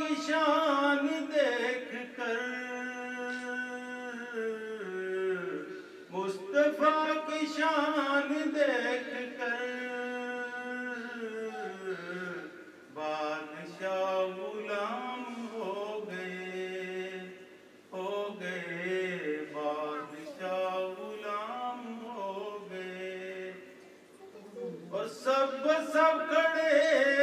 کی شان دیکھ کر، مصطفیٰ کی شان دیکھ کر، بادشاہ غلام ہو گئے، بادشاہ غلام ہو گئے، اور سب کھڑے